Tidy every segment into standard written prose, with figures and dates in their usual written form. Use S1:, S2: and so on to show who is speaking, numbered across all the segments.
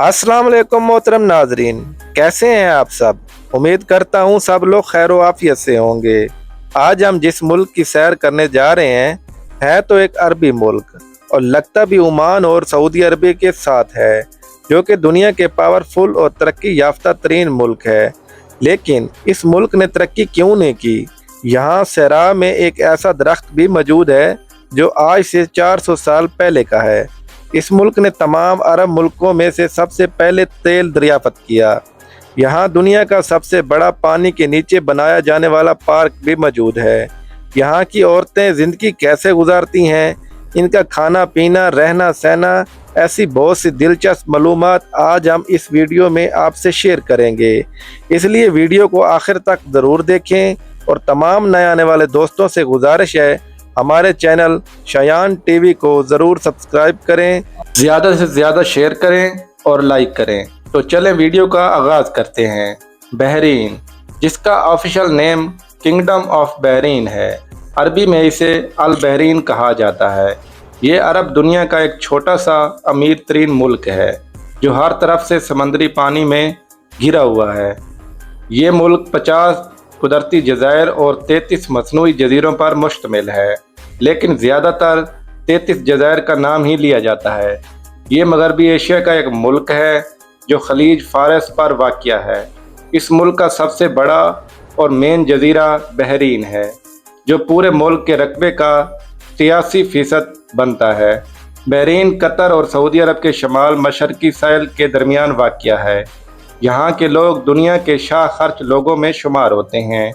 S1: अस्सलाम वालेकुम मोहतरम नाजरीन, कैसे हैं आप सब। उम्मीद करता हूँ सब लोग खैर आफियत से होंगे। आज हम जिस मुल्क की सैर करने जा रहे हैं है तो एक अरबी मुल्क, और लगता भी ओमान और सऊदी अरब के साथ है, जो कि दुनिया के पावरफुल और तरक्की याफ्ता तरीन मुल्क है। लेकिन इस मुल्क ने तरक्की क्यों नहीं की। यहाँ सरा में एक ऐसा दरख्त भी मौजूद है जो आज से 400 साल पहले का है। इस मुल्क ने तमाम अरब मुल्कों में से सबसे पहले तेल दरियाफ्त किया। यहाँ दुनिया का सबसे बड़ा पानी के नीचे बनाया जाने वाला पार्क भी मौजूद है। यहाँ की औरतें ज़िंदगी कैसे गुजारती हैं, इनका खाना पीना, रहना सहना, ऐसी बहुत सी दिलचस्प मालूमात आज हम इस वीडियो में आपसे शेयर करेंगे। इसलिए वीडियो को आखिर तक ज़रूर देखें, और तमाम नए आने वाले दोस्तों से गुजारिश है हमारे चैनल शयान टीवी को ज़रूर सब्सक्राइब करें, ज़्यादा से ज़्यादा शेयर करें और लाइक करें। तो चलें वीडियो का आगाज़ करते हैं। बहरीन, जिसका official name kingdom of Bahrain है, अरबी में इसे अल बहरीन कहा जाता है। ये अरब दुनिया का एक छोटा सा अमीर तरीन मुल्क है जो हर तरफ से समंदरी पानी में घिरा हुआ है। ये मुल्क 50 कुदरती जज़ायर और 33 मसनूई जजीरों पर मुश्तमिल है, लेकिन ज़्यादातर 33 जज़ायर का नाम ही लिया जाता है। ये मगरबी एशिया का एक मुल्क है जो खलीज फारस पर वाक़िया है। इस मुल्क का सबसे बड़ा और मेन जजीरा बहरीन है, जो पूरे मुल्क के रकबे का 83% बनता है। बहरीन कतर और सऊदी अरब के शमाल मशरकी साहिल के दरमियान वाक़िया है। यहाँ के लोग दुनिया के शाह खर्च लोगों में शुमार होते हैं।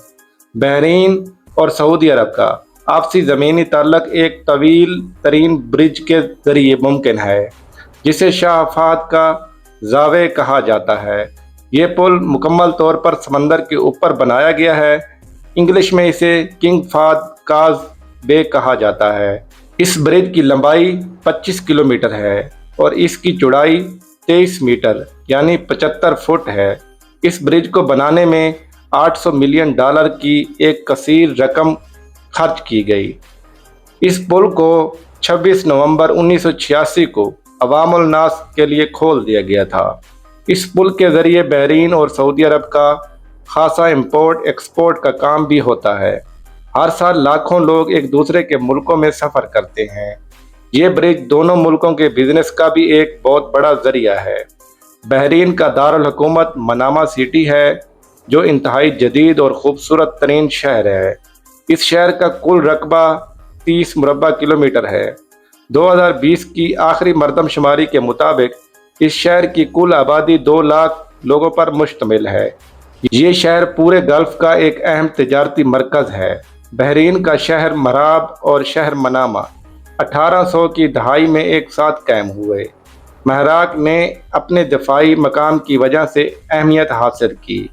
S1: बहरीन और सऊदी अरब का आपसी ज़मीनी ताल्लुक़ एक तवील तरीन ब्रिज के ज़रिए मुमकिन है, जिसे शाह फहद का ज़ावे कहा जाता है। ये पुल मुकम्मल तौर पर समंदर के ऊपर बनाया गया है। इंग्लिश में इसे किंग फहद काज बे कहा जाता है। इस ब्रिज की लंबाई 25 किलोमीटर है और इसकी चौड़ाई 23 मीटर यानी 75 फुट है। इस ब्रिज को बनाने में $800 मिलियन की एक कसीर रकम खर्च की गई। इस पुल को 26 नवंबर 1986 को अवामुल नास के लिए खोल दिया गया था। इस पुल के ज़रिए बहरीन और सऊदी अरब का खासा इंपोर्ट एक्सपोर्ट का काम भी होता है। हर साल लाखों लोग एक दूसरे के मुल्कों में सफ़र करते हैं। ये ब्रिज दोनों मुल्कों के बिजनेस का भी एक बहुत बड़ा ज़रिया है। बहरीन का दारुल हुकूमत मनामा सिटी है, जो इंतहाई जदीद और ख़ूबसूरत तरीन शहर है। इस शहर का कुल रकबा 30 मुरबा किलोमीटर है। 2020 की आखिरी मरदमशुमारी के मुताबिक इस शहर की कुल आबादी 2 लाख लोगों पर मुश्तमिल है। ये शहर पूरे गल्फ़ का एक अहम तिजारती मरकज़ है। बहरीन का शहर मराब और शहर मनामा 1800 की दहाई में एक साथ कायम हुए। महराक ने अपने दफाई मकाम की वजह से अहमियत हासिल की।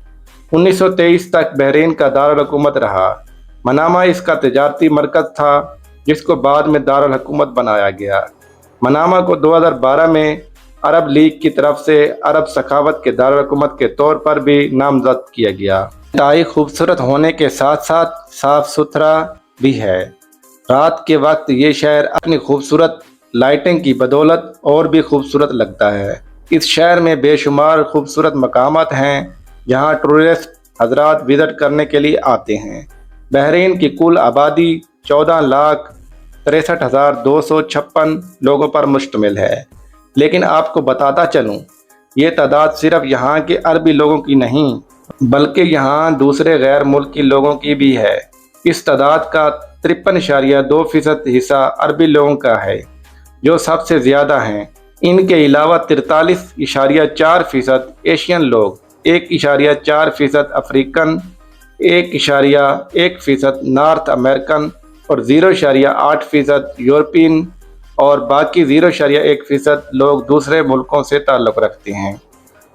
S1: 1923 तक बहरीन का दारुल हुकूमत रहा। मनामा इसका तिजारती मरकज़ था, जिसको बाद में दारुल हुकूमत बनाया गया। मनामा को 2012 में अरब लीग की तरफ से अरब सखावत के दारुल हुकूमत के तौर पर भी नामजद किया गया। इंतहाई खूबसूरत होने के साथ साथ साफ सुथरा भी है। रात के वक्त ये शहर अपनी खूबसूरत लाइटिंग की बदौलत और भी खूबसूरत लगता है। इस शहर में बेशुमार खूबसूरत मकामात हैं जहाँ टूरिस्ट हजरात विज़िट करने के लिए आते हैं। बहरीन की कुल आबादी 14,63,256 लोगों पर मुश्तमिल है। लेकिन आपको बताता चलूँ, ये तादाद सिर्फ यहाँ के अरबी लोगों की नहीं, बल्कि यहाँ दूसरे गैर मुल्की लोगों की भी है। इस तादाद का 53.2% हिस्सा अरबी लोगों का है, जो सबसे ज़्यादा हैं। इनके अलावा 43.4% एशियन लोग, 1.4% अफ्रीकन, 1.1% नॉर्थ अमेरिकन और 0.8% यूरोपियन, और बाकी 0.1% लोग दूसरे मुल्कों से ताल्लुक़ रखते हैं।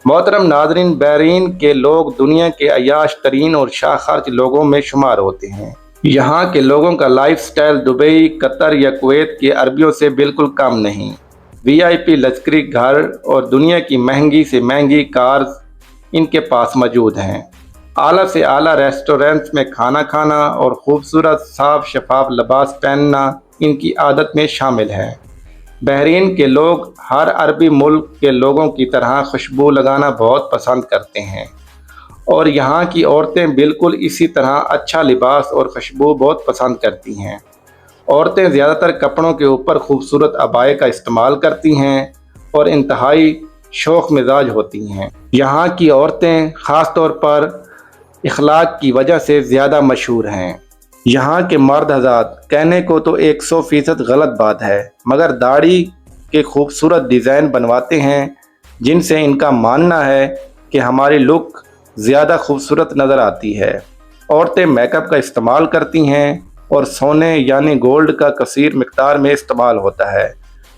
S1: मोहतरम नाज़रीन, बहरीन के लोग दुनिया के अयाश तरीन और शाह खर्च लोगों में शुमार होते हैं। यहाँ के लोगों का लाइफ स्टाइल दुबई, कतर या कुवैत के अरबियों से बिल्कुल कम नहीं। VIP लश्करी घर और दुनिया की महंगी से महंगी कार्स इनके पास मौजूद हैं। आला से आला रेस्टोरेंट्स में खाना खाना और ख़ूबसूरत साफ शफाफ लिबास पहनना इनकी आदत में शामिल है। बहरीन के लोग हर अरबी मुल्क के लोगों की तरह खुशबू लगाना बहुत पसंद करते हैं और यहाँ की औरतें बिल्कुल इसी तरह अच्छा लिबास और खुशबू बहुत पसंद करती हैं। औरतें ज़्यादातर कपड़ों के ऊपर खूबसूरत अबाए का इस्तेमाल करती हैं और इंतहाई शौक मिजाज होती हैं। यहाँ की औरतें ख़ास तौर पर इखलाक की वजह से ज़्यादा मशहूर हैं। यहाँ के मर्द हज़रात कहने को तो 100% गलत बात है, मगर दाढ़ी के खूबसूरत डिज़ाइन बनवाते हैं जिनसे इनका मानना है कि हमारी लुक ज़्यादा खूबसूरत नज़र आती है। औरतें मेकअप का इस्तेमाल करती हैं और सोने यानी गोल्ड का कसीर मिक़दार में इस्तेमाल होता है।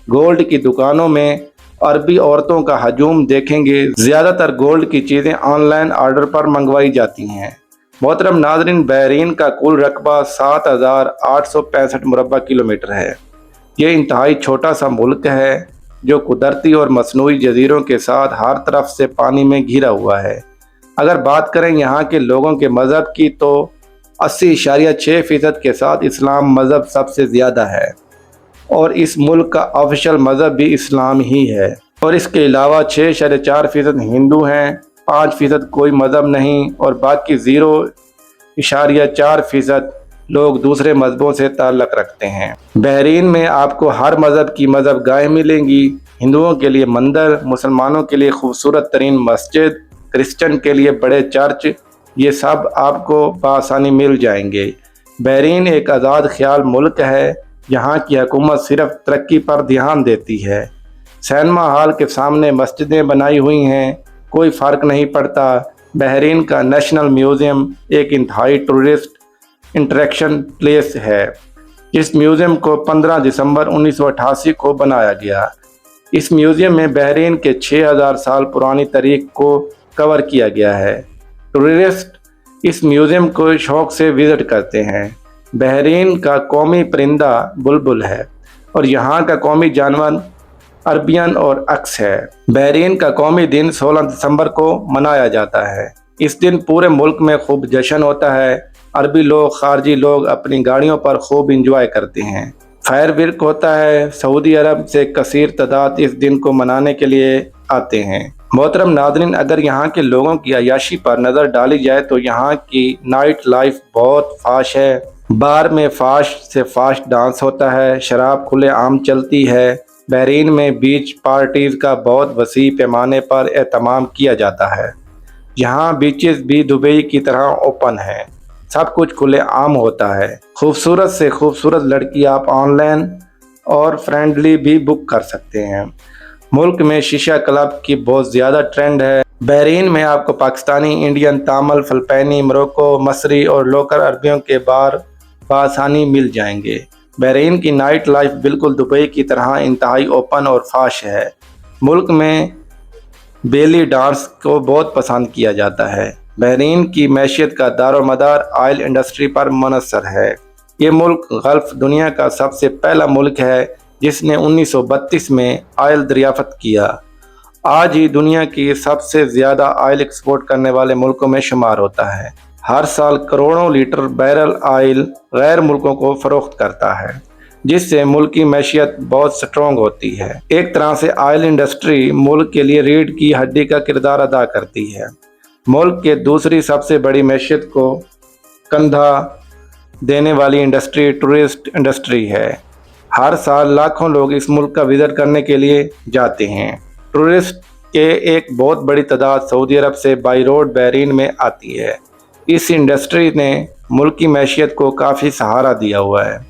S1: गोल्ड की दुकानों में अरबी औरतों का हजूम देखेंगे। ज़्यादातर गोल्ड की चीज़ें ऑनलाइन ऑर्डर पर मंगवाई जाती हैं। मोहतरम नाज़रीन, बहरीन का कुल रकबा 7,865 मुरबा किलोमीटर है। ये इंतहाई छोटा सा मुल्क है जो कुदरती और मसनूई जजीरों के साथ हर तरफ से पानी में घिरा हुआ है। अगर बात करें यहाँ के लोगों के मज़हब की तो 80.6% के साथ इस्लाम मज़हब सबसे ज़्यादा है और इस मुल्क का ऑफिशियल मज़हब भी इस्लाम ही है। और इसके अलावा 6.4% हिंदू हैं, 5% कोई मज़हब नहीं और बाकी 0.4% लोग दूसरे मज़हबों से ताल्लुक़ रखते हैं। बहरीन में आपको हर मज़हब की मज़हब गाहें मिलेंगी। हिंदुओं के लिए मंदिर, मुसलमानों के लिए खूबसूरत तरीन मस्जिद, क्रिश्चियन के लिए बड़े चर्च, ये सब आपको बआसानी मिल जाएंगे। बहरीन एक आज़ाद ख्याल मुल्क है। यहाँ की हुकूमत सिर्फ तरक्की पर ध्यान देती है। सिनेमा हॉल के सामने मस्जिदें बनाई हुई हैं, कोई फ़र्क नहीं पड़ता। बहरीन का नेशनल म्यूज़ियम एक इंतहाई टूरिस्ट इंटरेक्शन प्लेस है। इस म्यूज़ियम को 15 दिसंबर 1988 को बनाया गया। इस म्यूज़ियम में बहरीन के 6000 साल पुरानी तारीख को कवर किया गया है। टूरिस्ट इस म्यूज़ियम को शौक़ से विज़िट करते हैं। बहरीन का कौमी परिंदा बुलबुल है और यहाँ का कौमी जानवर अरबियन और अक्स है। बहरीन का कौमी दिन 16 दिसंबर को मनाया जाता है। इस दिन पूरे मुल्क में खूब जश्न होता है। अरबी लोग, खारजी लोग अपनी गाड़ियों पर खूब इंजॉय करते हैं। फायर वर्क होता है। सऊदी अरब से कसीर तादाद इस दिन को मनाने के लिए आते हैं। मोहतरम नाज़रीन, अगर यहाँ के लोगों की अय्याशी पर नज़र डाली जाए तो यहाँ की नाइट लाइफ बहुत फाश है। बार में फाश से फाश डांस होता है, शराब खुले आम चलती है। बहरीन में बीच पार्टीज़ का बहुत वसी पैमाने पर एहतमाम किया जाता है। यहाँ बीचेस भी दुबई की तरह ओपन है, सब कुछ खुले आम होता है। खूबसूरत से खूबसूरत लड़की आप ऑनलाइन और फ्रेंडली भी बुक कर सकते हैं। मुल्क में शीशा क्लब की बहुत ज़्यादा ट्रेंड है। बहरीन में आपको पाकिस्तानी, इंडियन, तामिल, फिलिपाइनी, मोरक्को, मसरी और लोकल अरबियों के बार बआसानी मिल जाएंगे। बहरीन की नाइट लाइफ बिल्कुल दुबई की तरह इंतहाई ओपन और फाश है। मुल्क में बेली डांस को बहुत पसंद किया जाता है। बहरीन की मैशियत का दारोमदार ऑयल इंडस्ट्री पर मुनहसर है। ये मुल्क गल्फ दुनिया का सबसे पहला मुल्क है जिसने 1932 में ऑयल दरियाफ्त किया। आज ही दुनिया की सबसे ज़्यादा ऑयल एक्सपोर्ट करने वाले मुल्कों में शुमार होता है। हर साल करोड़ों लीटर बैरल ऑयल गैर मुल्कों को फ़रोख्त करता है, जिससे मुल्क की मैशियत बहुत स्ट्रॉन्ग होती है। एक तरह से ऑयल इंडस्ट्री मुल्क के लिए रीढ़ की हड्डी का किरदार अदा करती है। मुल्क के दूसरी सबसे बड़ी मैशियत को कंधा देने वाली इंडस्ट्री टूरिस्ट इंडस्ट्री है। हर साल लाखों लोग इस मुल्क का विज़िट करने के लिए जाते हैं। टूरिस्ट के एक बहुत बड़ी तादाद सऊदी अरब से बाई रोड बहरीन में आती है। इस इंडस्ट्री ने मुल्क की मैशियत को काफ़ी सहारा दिया हुआ है।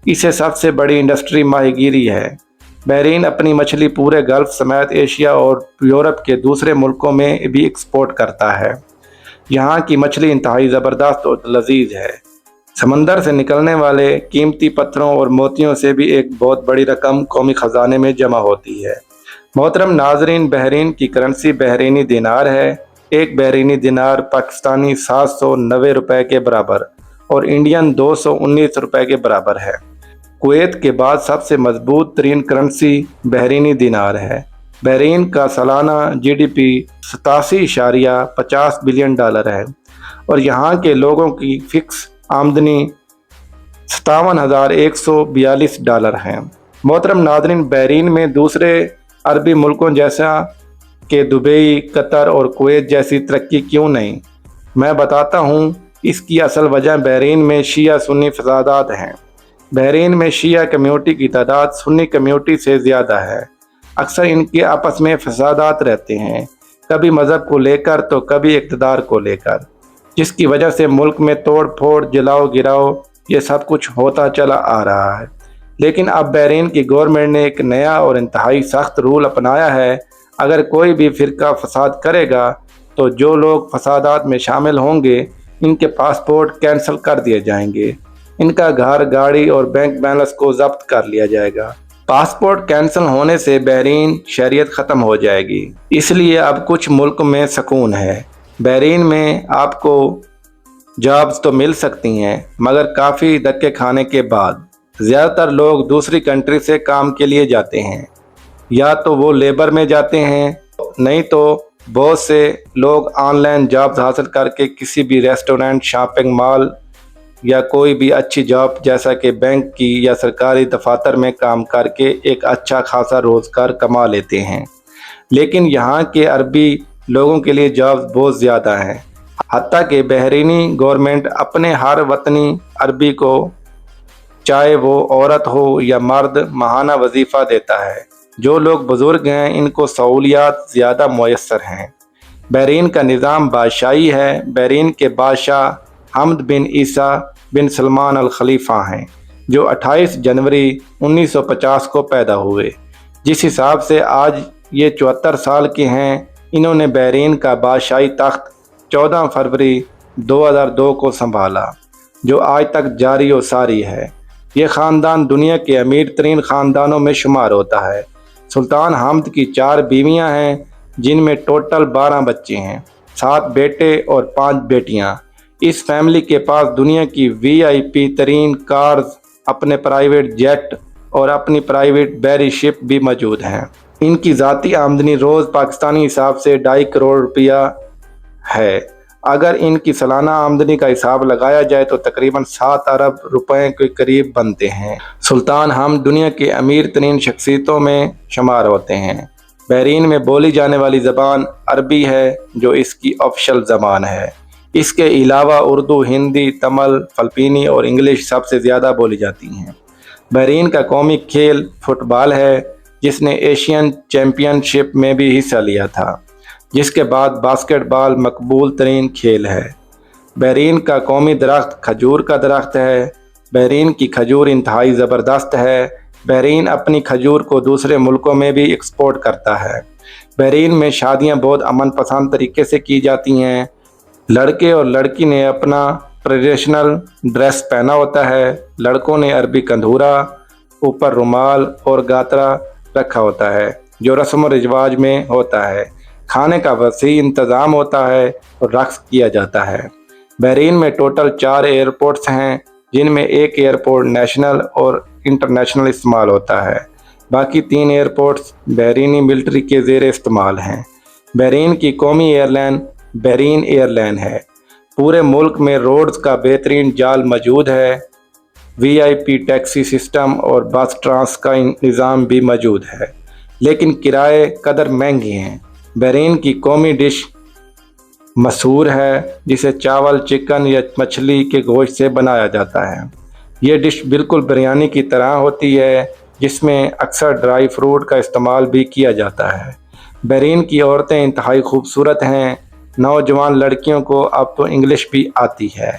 S1: इससे सबसे बड़ी इंडस्ट्री माहीगीरी है। बहरीन अपनी मछली पूरे गल्फ समेत एशिया और यूरोप के दूसरे मुल्कों में भी एक्सपोर्ट करता है। यहाँ की मछली इंतहाई ज़बरदस्त और लजीज है। समंदर से निकलने वाले कीमती पत्थरों और मोतियों से भी एक बहुत बड़ी रकम कौमी ख़जाने में जमा होती है। मोहतरम नाजरीन, बहरीन की करेंसी बहरीनी दिनार है। एक बहरीनी दिनार पाकिस्तानी 790 रुपये के बराबर और इंडियन 219 रुपये के बराबर है। कुवैत के बाद सबसे मजबूत तरीन करेंसी बहरीनी दिनार है। बहरीन का सालाना GDP 87.50 बिलियन डॉलर है और यहाँ के लोगों की फ़िक्स आमदनी 57,142 डॉलर हैं। मोहतरम नाज़रीन, बहरीन में दूसरे अरबी मुल्कों जैसा कि दुबई, कतर और कुवैत जैसी तरक्की क्यों नहीं? मैं बताता हूँ। इसकी असल वजह बहरीन में शिया सुन्नी फसादात हैं। बहरीन में शिया कम्यूनिटी की तादाद सुन्नी कम्यूनिटी से ज़्यादा है। अक्सर इनके आपस में फसादात रहते हैं, कभी मज़हब को लेकर तो कभी इक़्तिदार को लेकर, जिसकी वजह से मुल्क में तोड़ फोड़, जलाओ गिराओ, ये सब कुछ होता चला आ रहा है। लेकिन अब बहरीन की गवर्नमेंट ने एक नया और इंतहाई सख्त रूल अपनाया है। अगर कोई भी फ़िरका फसाद करेगा तो जो लोग फसादात में शामिल होंगे, इनके पासपोर्ट कैंसिल कर दिए जाएंगे, इनका घर, गाड़ी और बैंक बैलेंस को जब्त कर लिया जाएगा। पासपोर्ट कैंसिल होने से बहरीन शरीयत ख़त्म हो जाएगी। इसलिए अब कुछ मुल्क में सुकून है। बहरीन में आपको जॉब्स तो मिल सकती हैं, मगर काफ़ी धक्के खाने के बाद। ज़्यादातर लोग दूसरी कंट्री से काम के लिए जाते हैं, या तो वो लेबर में जाते हैं, नहीं तो बहुत से लोग ऑनलाइन जॉब्स हासिल करके किसी भी रेस्टोरेंट, शॉपिंग मॉल या कोई भी अच्छी जॉब जैसा कि बैंक की या सरकारी दफातर में काम करके एक अच्छा खासा रोज़गार कमा लेते हैं। लेकिन यहाँ के अरबी लोगों के लिए जॉब्स बहुत ज़्यादा हैं। हत्ता कि बहरीनी गवर्नमेंट अपने हर वतनी अरबी को, चाहे वो औरत हो या मर्द, माहाना वजीफ़ा देता है। जो लोग बुज़ुर्ग हैं, इनको सहूलियात ज़्यादा मुयस्सर हैं। बहरीन का निज़ाम बादशाही है। बहरीन के बादशाह हमद बिन ईसा बिन सलमान अल खलीफा हैं, जो 28 जनवरी 1950 को पैदा हुए। जिस हिसाब से आज ये 74 साल के हैं। इन्होंने बहरीन का बादशाही तख्त 14 फरवरी 2002 को संभाला, जो आज तक जारी व सारी है। ये ख़ानदान दुनिया के अमीर तरीन ख़ानदानों में शुमार होता है। सुल्तान हमद की 4 बीवियां हैं, जिनमें टोटल 12 बच्चे हैं, 7 बेटे और 5 बेटियां। इस फैमिली के पास दुनिया की VIP तरीन कार्स, अपने प्राइवेट जेट और अपनी प्राइवेट बैरी शिप भी मौजूद हैं। इनकी ज़ाती आमदनी रोज़ पाकिस्तानी हिसाब से 2.5 करोड़ रुपया है। अगर इनकी सालाना आमदनी का हिसाब लगाया जाए तो तकरीबन 7 अरब रुपए के करीब बनते हैं। सुल्तान हम दुनिया के अमीर तरीन शख्सियतों में शुमार होते हैं। बहरीन में बोली जाने वाली ज़बान अरबी है, जो इसकी ऑफिशियल ज़बान है। इसके अलावा उर्दू, हिंदी, तमिल, फ़िलिपीनी और इंग्लिश सबसे ज़्यादा बोली जाती हैं। बहरीन का कौमी खेल फुटबॉल है, जिसने एशियन चैम्पियनशिप में भी हिस्सा लिया था, जिसके बाद बास्केटबॉल मकबूल तरीन खेल है। बहरीन का कौमी दरख्त खजूर का दरख्त है। बहरीन की खजूर इंतहाई ज़बरदस्त है। बहरीन अपनी खजूर को दूसरे मुल्कों में भी एक्सपोर्ट करता है। बहरीन में शादियां बहुत अमन पसंद तरीके से की जाती हैं। लड़के और लड़की ने अपना ट्रेडिशनल ड्रेस पहना होता है। लड़कों ने अरबी कंधूरा, ऊपर रुमाल और गातरा रखा होता है, जो रस्म व रिवाज में होता है। खाने का वसी इंतज़ाम होता है और रक्स किया जाता है। बहरीन में टोटल 4 एयरपोर्ट्स हैं, जिनमें एक एयरपोर्ट नेशनल और इंटरनेशनल इस्तेमाल होता है। बाकी 3 एयरपोर्ट्स बहरीनी मिलिट्री के ज़ेर इस्तेमाल हैं। बहरीन की कौमी एयरलाइन बहरीन एयरलाइन है। पूरे मुल्क में रोड्स का बेहतरीन जाल मौजूद है। VIP टैक्सी सिस्टम और बस ट्रांस का निज़ाम भी मौजूद है, लेकिन किराए कदर महंगे हैं। बहरीन की कौमी डिश मसूर है, जिसे चावल, चिकन या मछली के गोश्त से बनाया जाता है। ये डिश बिल्कुल बिरयानी की तरह होती है, जिसमें अक्सर ड्राई फ्रूट का इस्तेमाल भी किया जाता है। बहरीन की औरतें इंतहाई खूबसूरत हैं। नौजवान लड़कियों को अब तो इंग्लिश भी आती है,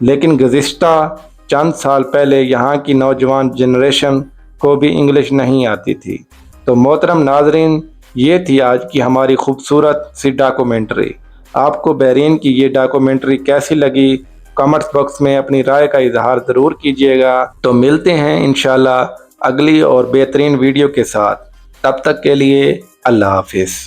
S1: लेकिन गुज़िश्ता चंद साल पहले यहाँ की नौजवान जनरेशन को भी इंग्लिश नहीं आती थी। तो मोहतरम नाजरीन, ये थी आज की हमारी खूबसूरत सी डॉक्यूमेंट्री। आपको बहरीन की ये डॉक्यूमेंट्री कैसी लगी, कमेंट्स बॉक्स में अपनी राय का इजहार ज़रूर कीजिएगा। तो मिलते हैं इंशाल्लाह अगली और बेहतरीन वीडियो के साथ। तब तक के लिए अल्लाह हाफिज़।